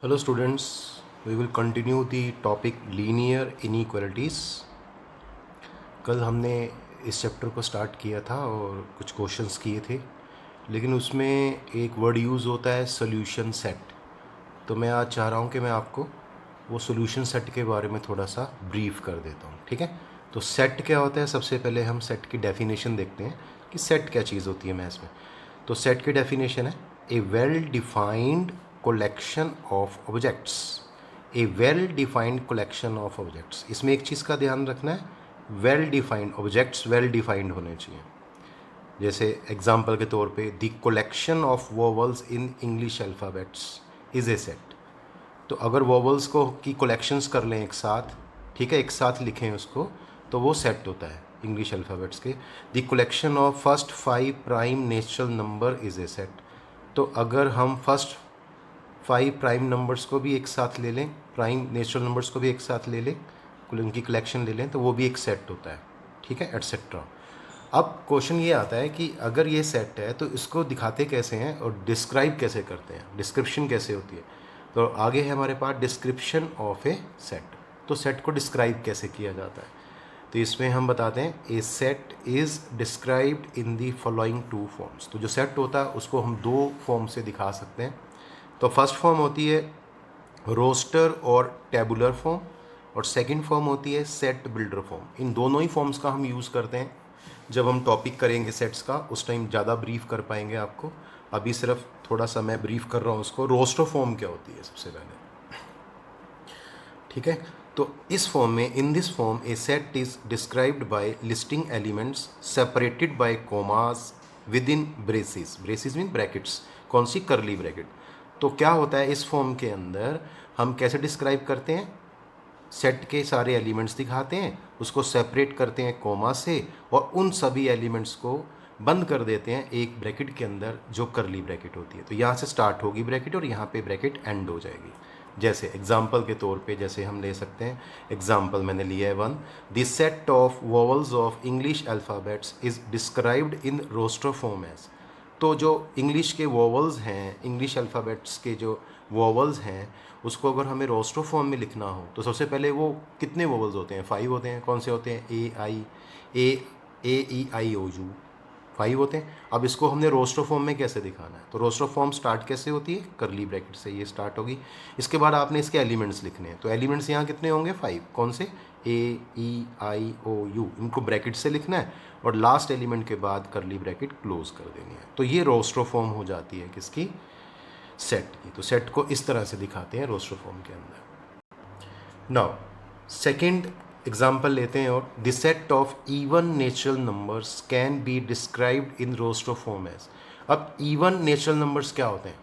Hello students, we will continue the topic linear inequalities. कल हमने इस चैप्टर को स्टार्ट किया था और कुछ क्वेश्चंस किए थे, लेकिन उसमें एक वर्ड यूज़ होता है सॉल्यूशन सेट। तो मैं आज चाह रहा हूँ कि मैं आपको वो सॉल्यूशन सेट के बारे में थोड़ा सा ब्रीफ कर देता हूँ, ठीक है। तो सेट क्या होता है, सबसे पहले हम सेट की डेफिनेशन देखते हैं कि सेट क्या चीज़ होती है मैथ्स में। तो सेट की डेफिनेशन है a well defined collection of objects. A well defined collection of objects, इसमें एक चीज़ का ध्यान रखना है, well defined objects well defined होने चाहिए। जैसे एग्जाम्पल के तौर पे the collection of vowels in English alphabets is a set. तो अगर वोवल्स को की कलेक्शंस कर लें एक साथ, ठीक है, एक साथ लिखें उसको, तो वो सेट होता है इंग्लिश अल्फ़ाबेट्स के। The collection of first 5 prime natural number is a set. तो अगर हम फर्स्ट 5 प्राइम नंबर्स को भी एक साथ ले लें, प्राइम नेचुरल नंबर्स को भी एक साथ ले लें, उनकी कलेक्शन ले लें, तो वो भी एक सेट होता है, ठीक है, एट्सेट्रा। अब क्वेश्चन ये आता है कि अगर ये सेट है तो इसको दिखाते कैसे हैं और डिस्क्राइब कैसे करते हैं, डिस्क्रिप्शन कैसे होती है। तो आगे है हमारे पास डिस्क्रिप्शन ऑफ ए सेट। तो सेट को डिस्क्राइब कैसे किया जाता है, तो इसमें हम बताते हैं a set is described in the following 2 forms. तो जो सेट होता है उसको हम 2 फॉर्म से दिखा सकते हैं। तो फर्स्ट फॉर्म होती है रोस्टर और टेबुलर फॉर्म, और सेकंड फॉर्म होती है सेट बिल्डर फॉर्म। इन दोनों ही फॉर्म्स का हम यूज़ करते हैं जब हम टॉपिक करेंगे सेट्स का, उस टाइम ज़्यादा ब्रीफ कर पाएंगे आपको। अभी सिर्फ थोड़ा सा मैं ब्रीफ कर रहा हूँ उसको। रोस्टर फॉर्म क्या होती है सबसे पहले, ठीक है। तो इस फॉर्म में, इन this form a set is described bye listing elements separated by commas with in braces. Braces mean brackets, कौन सी, करली ब्रैकेट। तो क्या होता है इस फॉर्म के अंदर, हम कैसे डिस्क्राइब करते हैं, सेट के सारे एलिमेंट्स दिखाते हैं, उसको सेपरेट करते हैं कोमा से, और उन सभी एलिमेंट्स को बंद कर देते हैं एक ब्रैकेट के अंदर जो करली ब्रैकेट होती है। तो यहाँ से स्टार्ट होगी ब्रैकेट और यहाँ पे ब्रैकेट एंड हो जाएगी। जैसे एग्जाम्पल के तौर पे जैसे हम ले सकते हैं, एग्जाम्पल मैंने लिया है 1, this set of vowels of English alphabets is described in roster form as. तो जो इंग्लिश के वोवल्स हैं, इंग्लिश अल्फ़ाबेट्स के जो वोवल्स हैं, उसको अगर हमें रोस्टर फॉर्म में लिखना हो तो सबसे पहले वो कितने वोवल्स होते हैं, 5 होते हैं। कौन से होते हैं, ए ई आई ओ यू, 5 होते हैं। अब इसको हमने रोस्टर फॉर्म में कैसे दिखाना है, तो रोस्टर फॉर्म स्टार्ट कैसे होती है, करली ब्रैकेट से ये स्टार्ट होगी। इसके बाद आपने इसके एलिमेंट्स लिखने हैं, तो एलिमेंट्स यहाँ कितने होंगे, 5। कौन से, A E I O U, इनको ब्रैकेट से लिखना है और लास्ट एलिमेंट के बाद करली ब्रैकेट क्लोज कर देनी है। तो ये रोस्टर फॉर्म हो जाती है किसकी, सेट की। तो सेट को इस तरह से दिखाते हैं रोस्टर फॉर्म के अंदर। नाउ सेकेंड एग्जाम्पल लेते हैं, और the set of even natural numbers can be described in roster form as. अब इवन नेचुरल नंबर्स क्या होते हैं,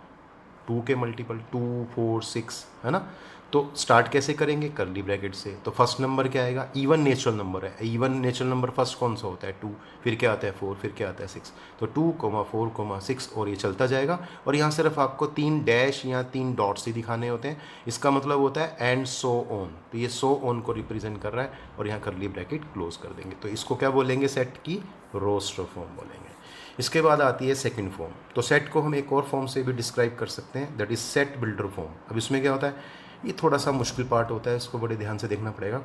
2 के मल्टीपल, 2 4 6, है ना। तो स्टार्ट कैसे करेंगे, करली ब्रैकेट से। तो फर्स्ट नंबर क्या आएगा, इवन नेचुरल नंबर है, इवन नेचुरल नंबर फर्स्ट कौन सा होता है, 2, फिर क्या आता है 4, फिर क्या आता है 6। तो 2, 4, 6, और ये चलता जाएगा। और यहाँ सिर्फ आपको 3 डैश या 3 डॉट्स ही दिखाने होते हैं। इसका मतलब होता है एंड सो ऑन। तो ये सो ऑन को रिप्रेजेंट कर रहा है, और यहाँ करली ब्रैकेट क्लोज कर देंगे। तो इसको क्या बोलेंगे, सेट की रोस्टर फॉर्म बोलेंगे। इसके बाद आती है सेकंड फॉर्म। तो सेट को हम एक और फॉर्म से भी डिस्क्राइब कर सकते हैं, that is set builder form. अब इसमें क्या होता है, ये थोड़ा सा मुश्किल पार्ट होता है, इसको बड़े ध्यान से देखना पड़ेगा।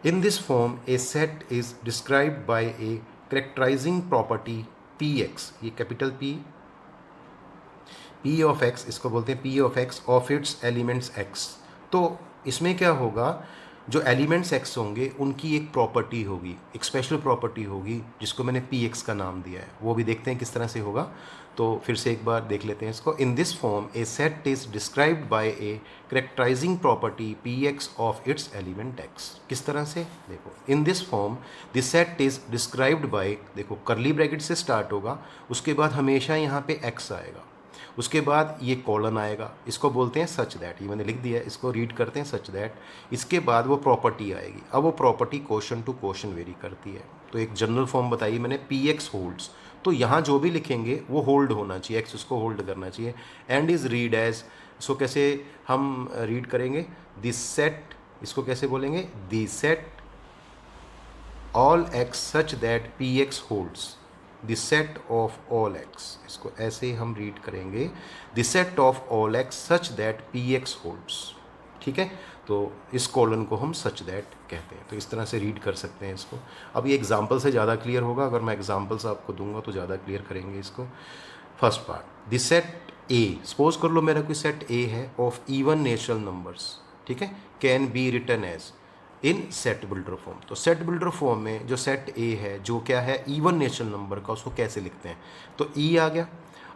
In this form a set is described by a characterising property P X, ये कैपिटल पी ऑफ एक्स, इसको बोलते हैं P of X of its elements X. तो इसमें क्या होगा, जो एलिमेंट्स एक्स होंगे उनकी एक प्रॉपर्टी होगी, एक स्पेशल प्रॉपर्टी होगी, जिसको मैंने पी एक्स का नाम दिया है। वो भी देखते हैं किस तरह से होगा। तो फिर से एक बार देख लेते हैं इसको। In this form a set is described by a characterising property P X of its element X. किस तरह से, देखो, in this form this set is described by, देखो करली ब्रैकेट से स्टार्ट होगा, उसके बाद हमेशा यहाँ पे एक्स आएगा, उसके बाद ये कॉलन आएगा, इसको बोलते हैं सच दैट, ये मैंने लिख दिया है, इसको रीड करते हैं सच दैट। इसके बाद वो प्रॉपर्टी आएगी। अब वो property question to question vary करती है। तो एक जनरल फॉर्म बताई मैंने, पी एक्स होल्ड्स, तो यहाँ जो भी लिखेंगे वो होल्ड होना चाहिए, एक्स उसको होल्ड करना चाहिए। एंड इज रीड एज, इसको कैसे हम रीड करेंगे, दिस सेट, इसको कैसे बोलेंगे, this set all x such that P x holds. The set of all x, इसको ऐसे हम रीड करेंगे, the set of all x such that P x holds. ठीक है, तो इस कॉलन को हम सच दैट कहते हैं। तो इस तरह से रीड कर सकते हैं इसको। अब ये एग्जाम्पल से ज़्यादा क्लियर होगा, अगर मैं एग्जाम्पल्स आपको दूंगा तो ज़्यादा क्लियर करेंगे इसको। First part, the set A, suppose कर लो मेरा कोई सेट ए है ऑफ इवन नेचुरल नंबर्स, ठीक है, can be written as in set builder form. तो सेट बिल्डर फॉर्म में जो सेट ए है जो क्या है इवन नेचुरल नंबर का, उसको कैसे लिखते हैं, तो ई आ गया।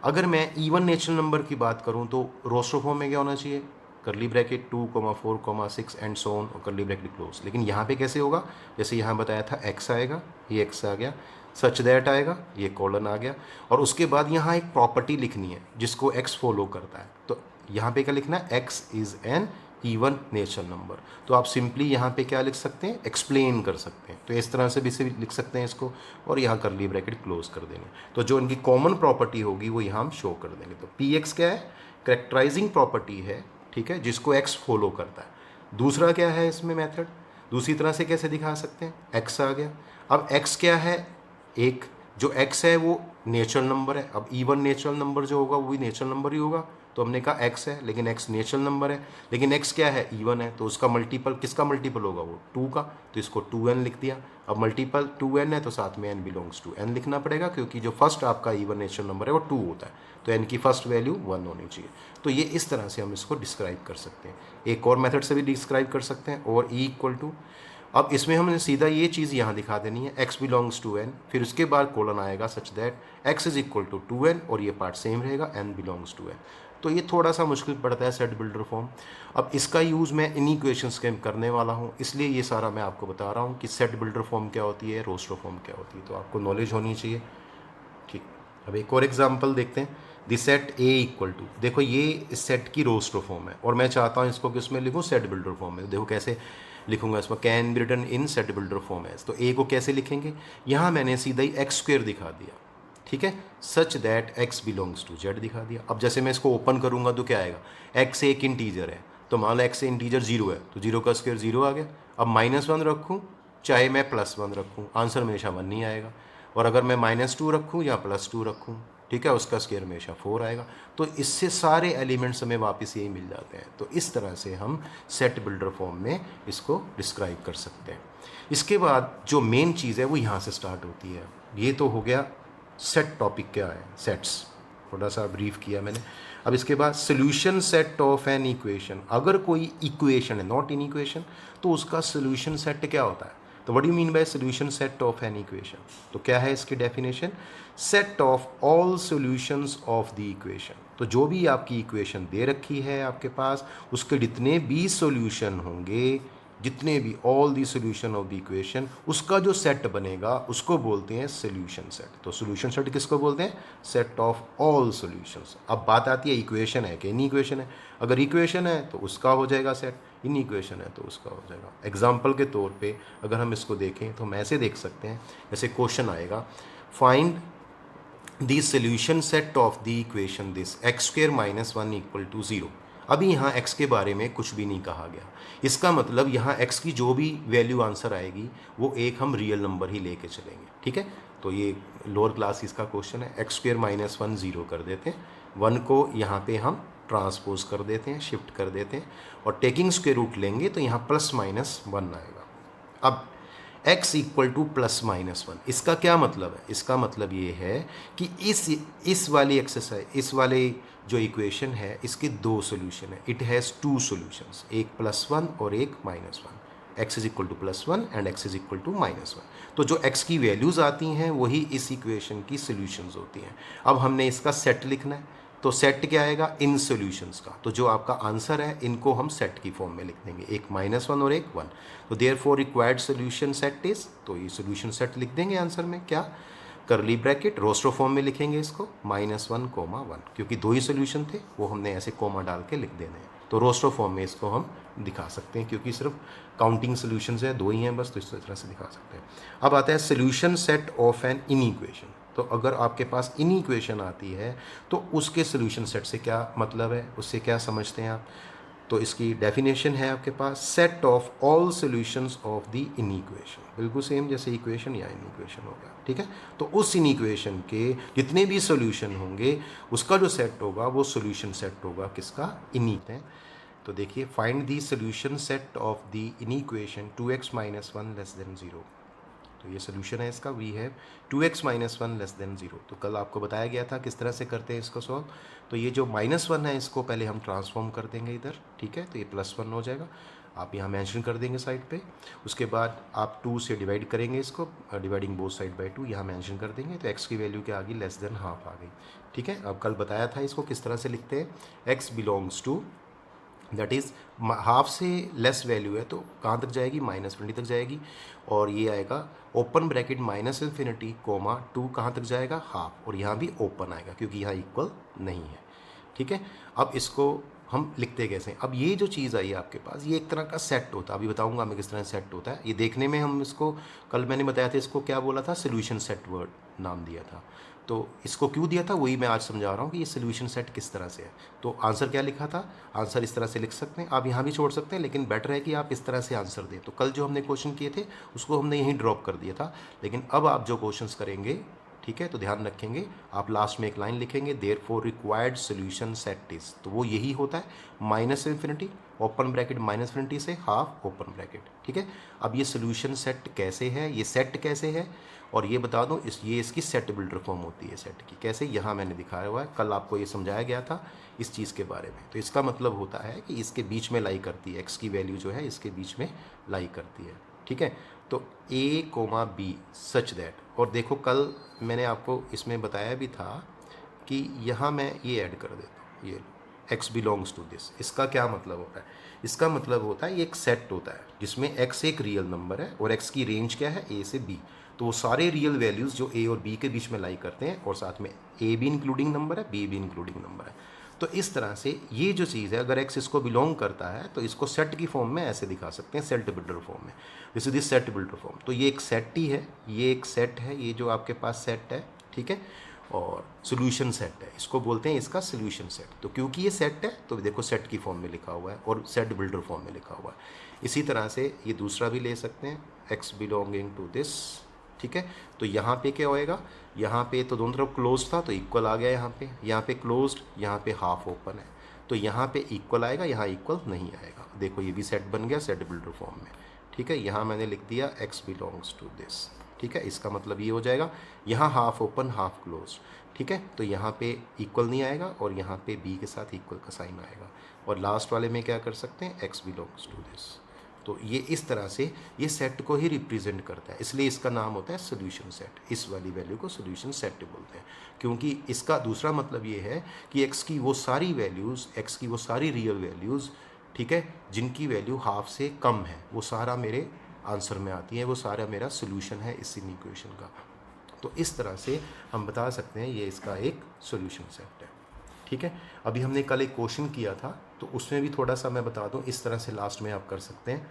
अगर मैं इवन नेचुरल नंबर की बात करूं तो रोस्टर फॉर्म में क्या होना चाहिए, करली ब्रैकेट 2, 4, 6 एंड सो ऑन और करली ब्रैकेट क्लोज। लेकिन यहाँ पे कैसे होगा, जैसे यहाँ बताया था एक्स आएगा, ये एक्स आ गया, सच दैट आएगा, ये कॉलन आ गया, और उसके बाद यहाँ एक प्रॉपर्टी लिखनी है जिसको एक्स फॉलो करता है। तो यहाँ पे क्या लिखना है, x is an even natural number. तो आप सिंपली यहाँ पे क्या लिख सकते हैं, एक्सप्लेन कर सकते हैं। तो इस तरह से भी से लिख सकते हैं इसको, और यहाँ करली ब्रैकेट क्लोज कर देंगे। तो जो इनकी कॉमन प्रॉपर्टी होगी वो यहाँ हम शो कर देंगे। तो पी एक्स क्या है, करेक्टराइजिंग प्रॉपर्टी है, ठीक है, जिसको एक्स फॉलो करता है। दूसरा क्या है इसमें मेथड, दूसरी तरह से कैसे दिखा सकते हैं, एक्स आ गया। अब एक्स क्या है, एक जो एक्स है वो नेचुरल नंबर है। अब इवन नेचुरल नंबर जो होगा वो भी नेचुरल नंबर ही होगा, तो हमने कहा एक्स है, लेकिन एक्स नेचुरल नंबर है, लेकिन एक्स क्या है, इवन है, तो उसका मल्टीपल किसका मल्टीपल होगा, वो 2 का, तो इसको 2n लिख दिया। अब मल्टीपल 2n है तो साथ में n बिलोंग्स टू n लिखना पड़ेगा, क्योंकि जो फर्स्ट आपका इवन नेचुरल नंबर है वो 2 होता है, तो n की फर्स्ट वैल्यू 1 होनी चाहिए। तो ये इस तरह से हम इसको डिस्क्राइब कर सकते हैं। एक और मेथड से भी डिस्क्राइब कर सकते हैं, और ई इक्वल टू, अब इसमें हमने सीधा ये चीज़ यहाँ दिखा देनी है, x बिलोंग्स टू n, फिर उसके बाद कोलन आएगा such that x is equal to 2n, और ये पार्ट सेम रहेगा, n बिलोंग्स टू n। तो ये थोड़ा सा मुश्किल पड़ता है सेट बिल्डर फॉर्म। अब इसका यूज़ मैं इन इक्वेशंस के करने वाला हूँ, इसलिए ये सारा मैं आपको बता रहा हूँ कि सेट बिल्डर फॉर्म क्या होती है, रोस्टर फॉर्म क्या होती है, तो आपको नॉलेज होनी चाहिए। ठीक, अब एक और एग्जाम्पल देखते हैं, the set A equal to, देखो ये इस सेट की रोस्टर फॉर्म है, और मैं चाहता हूँ इसको किस में लिखूँ, सेट बिल्डर फॉर्म में। देखो कैसे लिखूंगा इसमें, can be written in set builder form as. तो ए को कैसे लिखेंगे, यहाँ मैंने सीधा ही एक्स स्क्वेयर दिखा दिया, ठीक है, such that x belongs to Z दिखा दिया। अब जैसे मैं इसको ओपन करूंगा तो क्या आएगा, एक्स एक इंटीजर है, तो मान लो एक्स से इंटीजर 0 है, तो 0 का स्क्वायर 0 आ गया। अब -1 रखूँ चाहे मैं +1 रखूँ, आंसर हमेशा 1 नहीं आएगा। और अगर मैं -2 रखूँ या +2 रखूँ, ठीक है, उसका स्क्वायर हमेशा 4 आएगा। तो इससे सारे एलिमेंट्स हमें वापस यही मिल जाते हैं। तो इस तरह से हम सेट बिल्डर फॉर्म में इसको डिस्क्राइब कर सकते हैं। इसके बाद जो मेन चीज़ है वो यहाँ से स्टार्ट होती है। ये तो हो गया सेट टॉपिक क्या है, सेट्स थोड़ा सा ब्रीफ किया मैंने। अब इसके बाद solution set of an equation, अगर कोई इक्वेशन है नॉट इन इक्वेशन, तो उसका सोल्यूशन सेट क्या होता है। तो what do you mean by solution set of an equation, तो क्या है इसकी definition, set of all solutions of the equation. तो जो भी आपकी इक्वेशन दे रखी है आपके पास, उसके जितने भी सॉल्यूशन होंगे, जितने भी all the solution of the equation, उसका जो सेट बनेगा उसको बोलते हैं सोल्यूशन सेट। तो सोल्यूशन सेट किसको बोलते हैं, सेट ऑफ ऑल सोल्यूशंस। अब बात आती है इक्वेशन है कि इन इक्वेशन है, अगर इक्वेशन है तो उसका हो जाएगा सेट, इन इक्वेशन है तो उसका हो जाएगा। एग्जाम्पल के तौर पे अगर हम इसको देखें तो हम ऐसे देख सकते हैं, जैसे क्वेश्चन आएगा, find the solution set of the equation this x square -1 equal to 0। अभी यहाँ x के बारे में कुछ भी नहीं कहा गया, इसका मतलब यहाँ x की जो भी वैल्यू आंसर आएगी वो एक हम रियल नंबर ही लेके चलेंगे, ठीक है। तो ये लोअर क्लास इसका क्वेश्चन है, x स्क्वेयर -1 0 कर देते हैं, 1 को यहाँ पे हम ट्रांसपोज कर देते हैं, शिफ्ट कर देते हैं, और टेकिंग स्क्वेयर रूट लेंगे तो यहाँ +-1 आएगा। अब x इक्वल टू +-1, इसका क्या मतलब है, इसका मतलब ये है कि इस वाली एक्सरसाइज, इस वाले जो इक्वेशन है इसके 2 सोल्यूशन है, इट हैज़ 2 सोल्यूशंस, एक +1 और एक -1, x is equal to +1 and x is equal to -1। तो जो x की वैल्यूज़ आती हैं वही इस इक्वेशन की सोल्यूशंस होती हैं। अब हमने इसका सेट लिखना है, तो सेट क्या आएगा, इन सॉल्यूशंस का। तो जो आपका आंसर है इनको हम सेट की फॉर्म में लिख देंगे, एक -1 और एक 1। तो therefore required solution set is, तो ये सॉल्यूशन सेट लिख देंगे आंसर में, क्या, करली ब्रैकेट, रोस्टर फॉर्म में लिखेंगे इसको -1, 1, क्योंकि 2 ही सोल्यूशन थे, वो हमने ऐसे कोमा डाल के लिख देने हैं। तो रोस्टर फॉर्म में इसको हम दिखा सकते हैं, क्योंकि सिर्फ काउंटिंग सोल्यूशंस है, 2 ही हैं बस, तो इस तरह से दिखा सकते हैं। अब आता है सोल्यूशन सेट ऑफ एन इन इक्वेशन। तो अगर आपके पास इन इक्वेशन आती है तो उसके सोल्यूशन सेट से क्या मतलब है, उससे क्या समझते हैं आप। तो इसकी डेफिनेशन है आपके पास, set of all solutions of the inequation, बिल्कुल सेम जैसे इक्वेशन या इनइक्वेशन हो गया, ठीक है। तो उस इनइक्वेशन के जितने भी सॉल्यूशन होंगे उसका जो सेट होगा वो सॉल्यूशन सेट होगा किसका, इनइक्वेशन है। तो देखिए, find the solution set of the inequation 2x minus one less than 0। तो ये सोल्यूशन है इसका, we have 2x minus one less than 0। तो कल आपको बताया गया था किस तरह से करते हैं इसको सॉल्व। तो ये जो -1 है इसको पहले हम ट्रांसफॉर्म कर देंगे इधर, ठीक है। तो ये +1 हो जाएगा, आप यहाँ मेंशन कर देंगे साइड पे। उसके बाद आप 2 से डिवाइड करेंगे इसको, डिवाइडिंग बोथ साइड बाय 2, यहाँ मेंशन कर देंगे। तो x की वैल्यू क्या आ गई, लेस देन हाफ आ गई, ठीक है। अब कल बताया था इसको किस तरह से लिखते हैं, x belongs to, that is half से लेस वैल्यू है तो कहाँ तक जाएगी, -20 तक जाएगी। और ये आएगा ओपन ब्रैकेट -∞, कोमा 2 कहाँ तक जाएगा, हाफ, और यहाँ भी ओपन आएगा क्योंकि यहाँ इक्वल नहीं है, ठीक है। अब इसको हम लिखते कैसे हैं, अब ये जो चीज़ आई है आपके पास, ये एक तरह का सेट होता है, अभी बताऊंगा मैं किस तरह सेट होता है। ये देखने में हम इसको, कल मैंने बताया था इसको क्या बोला था, सोल्यूशन सेट वर्ड नाम दिया था। तो इसको क्यों दिया था वही मैं आज समझा रहा हूँ कि ये सोल्यूशन सेट किस तरह से है। तो आंसर क्या लिखा था, आंसर इस तरह से लिख सकते हैं, आप यहाँ भी छोड़ सकते हैं, लेकिन बेटर है कि आप इस तरह से आंसर दें। तो कल जो हमने क्वेश्चन किए थे उसको हमने यहीं ड्रॉप कर दिया था, लेकिन अब आप जो क्वेश्चंस करेंगे, ठीक है, तो ध्यान रखेंगे, आप लास्ट में एक लाइन लिखेंगे, therefore required solution set is, तो वो यही होता है -∞, ओपन ब्रैकेट -∞ से हाफ ओपन ब्रैकेट, ठीक है। अब ये सोल्यूशन सेट कैसे है, ये सेट कैसे है, और ये बता दूं, ये इसकी सेट बिल्डर फॉर्म होती है सेट की, कैसे, यहाँ मैंने दिखाया हुआ है, कल आपको ये समझाया गया था इस चीज़ के बारे में। तो इसका मतलब होता है कि इसके बीच में लाई करती है, एक्स की वैल्यू जो है इसके बीच में लाई करती है, ठीक है। तो a, b सच दैट, और देखो कल मैंने आपको इसमें बताया भी था कि यहाँ मैं ये ऐड कर देता हूँ, ये x बिलोंग्स टू दिस। इसका क्या मतलब होता है, इसका मतलब होता है ये एक सेट होता है जिसमें x एक रियल नंबर है और x की रेंज क्या है, a से b। तो वो सारे रियल वैल्यूज़ जो a और b के बीच में लाई करते हैं, और साथ में a भी इंक्लूडिंग नंबर है, b भी इंक्लूडिंग नंबर है। तो इस तरह से ये जो चीज़ है, अगर x इसको बिलोंग करता है तो इसको सेट की फॉर्म में ऐसे दिखा सकते हैं, सेट बिल्डर फॉर्म में, this is this set builder form. तो ये एक सेट ही है, ये एक सेट है, ये जो आपके पास सेट है, ठीक है, और सोल्यूशन सेट है, इसको बोलते हैं इसका सोल्यूशन सेट। तो क्योंकि ये सेट है तो देखो सेट की फॉर्म में लिखा हुआ है और सेट बिल्डर फॉर्म में लिखा हुआ है। इसी तरह से ये दूसरा भी ले सकते हैं, x बिलोंगिंग टू दिस, ठीक है। तो यहाँ पे क्या होएगा, यहाँ पे तो दोनों तरफ क्लोज था तो इक्वल आ गया, यहाँ पे क्लोज्ड, यहाँ पे हाफ ओपन है, तो यहाँ पे इक्वल आएगा, यहाँ इक्वल नहीं आएगा। देखो ये भी सेट बन गया सेट बिल्डर फॉर्म में, ठीक है। यहाँ मैंने लिख दिया x बिलोंग्स टू दिस, ठीक है। इसका मतलब ये हो जाएगा, यहाँ हाफ ओपन हाफ क्लोज, ठीक है। तो यहाँ पे इक्वल नहीं आएगा और यहाँ पे b के साथ इक्वल का साइन आएगा, और लास्ट वाले में क्या कर सकते हैं, x बिलोंग्स टू दिस। तो ये इस तरह से ये सेट को ही रिप्रेजेंट करता है, इसलिए इसका नाम होता है सोल्यूशन सेट। इस वाली वैल्यू को सोल्यूशन सेट बोलते हैं, क्योंकि इसका दूसरा मतलब ये है कि x की वो सारी वैल्यूज़, x की वो सारी रियल वैल्यूज़, ठीक है, जिनकी वैल्यू हाफ से कम है, वो सारा मेरे आंसर में आती है, वो सारा मेरा सोल्यूशन है इस इक्वेशन का। तो इस तरह से हम बता सकते हैं ये इसका एक सोल्यूशन सेट है, ठीक है। अभी हमने कल एक क्वेश्चन किया था तो उसमें भी थोड़ा सा मैं बता दूं, इस तरह से लास्ट में आप कर सकते हैं।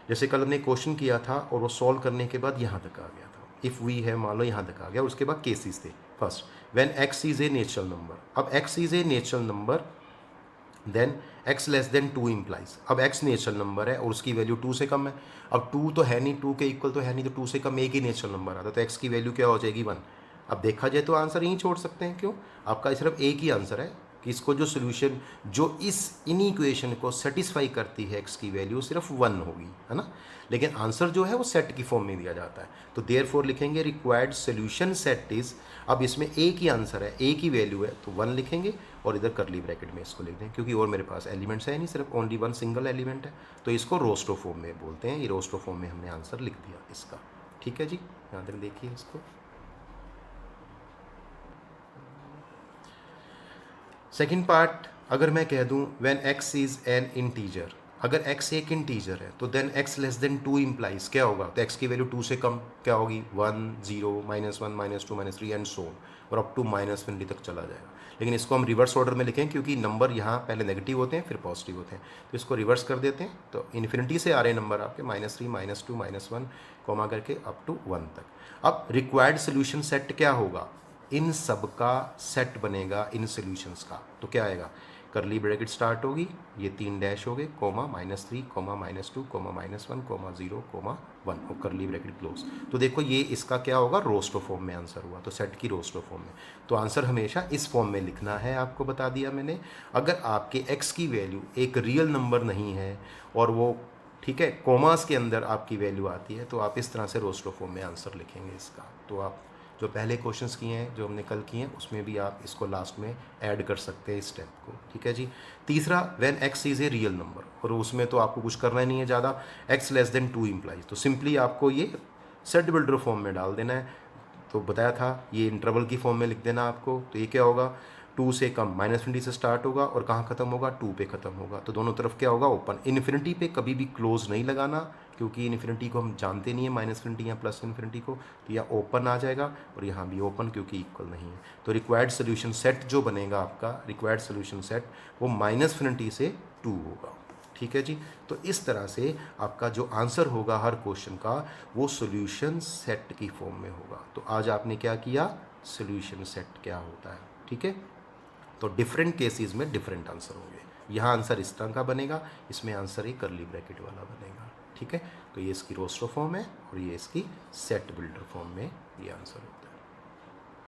जैसे कल हमने क्वेश्चन किया था और वो सॉल्व करने के बाद यहाँ तक आ गया था, इफ़ वी है मान लो यहाँ तक आ गया, और उसके बाद केसेस थे। First, when x is a natural number, अब x is a natural number then x less than 2 implies, अब x नेचुरल नंबर है और उसकी वैल्यू 2 से कम है। अब 2 तो है नहीं, 2 के इक्वल तो है नहीं, तो 2 से कम एक ही नेचुरल नंबर आता है, तो x की वैल्यू क्या हो जाएगी, 1। अब देखा जाए तो आंसर यहीं छोड़ सकते हैं, क्यों, आपका सिर्फ एक ही आंसर है कि इसको जो सोल्यूशन जो इस इक्वेशन को सेटिस्फाई करती है x की वैल्यू सिर्फ 1 होगी, है ना। लेकिन आंसर जो है वो सेट की फॉर्म में दिया जाता है, तो देयरफॉर लिखेंगे रिक्वायर्ड सोल्यूशन सेट इज, अब इसमें एक ही आंसर है, एक ही वैल्यू है, तो 1 लिखेंगे और इधर करली ब्रैकेट में इसको लिख दें, क्योंकि और मेरे पास एलिमेंट्स है नहीं, सिर्फ ओनली 1 सिंगल एलिमेंट है, तो इसको रोस्टो फॉर्म में बोलते हैं। ये रोस्टो फॉर्म में हमने आंसर लिख दिया इसका, ठीक है जी, यहाँ तक देखिए इसको। सेकेंड पार्ट, अगर मैं कह दूं when x is an integer, अगर x एक इंटीजर है तो then x less than 2 implies क्या होगा, तो x की वैल्यू 2 से कम क्या होगी, 1 0 -1 -2 -3 एंड सो, और अप टू -∞ तक चला जाएगा। लेकिन इसको हम रिवर्स ऑर्डर में लिखें, क्योंकि नंबर यहाँ पहले नेगेटिव होते हैं फिर पॉजिटिव होते हैं, तो इसको रिवर्स कर देते हैं। तो इन्फिनिटी से आ रहे नंबर आपके -3 -2 -1 कॉमा करके अप टू 1 तक। अब रिक्वायर्ड सोल्यूशन सेट क्या होगा, इन सब का सेट बनेगा इन सॉल्यूशंस का, तो क्या आएगा, करली ब्रैकेट स्टार्ट होगी, ये 3 डैश हो गए, comma -3 comma -2 comma -1 comma 0 comma 1 और करली ब्रैकेट क्लोज। तो देखो ये इसका क्या होगा, रोस्टो फॉर्म में आंसर हुआ, तो सेट की रोस्टो फॉर्म में। तो आंसर हमेशा इस फॉर्म में लिखना है, आपको बता दिया मैंने। अगर आपके एक्स की वैल्यू एक रियल नंबर नहीं है और वो ठीक है कोमास के अंदर आपकी वैल्यू आती है, तो आप इस तरह से रोस्टो फॉर्म में आंसर लिखेंगे इसका। तो आप जो पहले क्वेश्चंस किए हैं, जो हमने कल किए हैं, उसमें भी आप इसको लास्ट में ऐड कर सकते हैं इस स्टेप को, ठीक है जी। तीसरा, when x is a real number, और उसमें तो आपको कुछ करना ही नहीं है ज़्यादा, एक्स लेस देन 2 इम्प्लाइज, तो सिंपली आपको ये सेट बिल्डर फॉर्म में डाल देना है। तो बताया था ये इंटरवल की फॉर्म में लिख देना आपको। तो ये क्या होगा, 2 से कम -20 से स्टार्ट होगा और कहाँ ख़त्म होगा, 2 पे ख़त्म होगा। तो दोनों तरफ क्या होगा, ओपन। इन्फिनिटी पे कभी भी क्लोज नहीं लगाना, क्योंकि इन्फिनिटी को हम जानते नहीं है, -इन्फिनिटी या प्लस इन्फिनिटी को। तो यह ओपन आ जाएगा और यहाँ भी ओपन, क्योंकि इक्वल नहीं है। तो रिक्वायर्ड सोल्यूशन सेट जो बनेगा आपका, रिक्वायर्ड सोल्यूशन सेट वो -इन्फिनिटी से 2 होगा, ठीक है जी। तो इस तरह से आपका जो आंसर होगा हर क्वेश्चन का, वो सॉल्यूशन सेट की फॉर्म में होगा। तो आज आपने क्या किया, सॉल्यूशन सेट क्या होता है, ठीक है। तो डिफरेंट केसेस में डिफरेंट आंसर होंगे। यहाँ आंसर इस तरह का बनेगा, इसमें आंसर एक करली ब्रैकेट वाला बनेगा, ठीक है। तो ये इसकी रोस्टो फॉर्म है और ये इसकी सेट बिल्डर फॉर्म में ये आंसर होता है।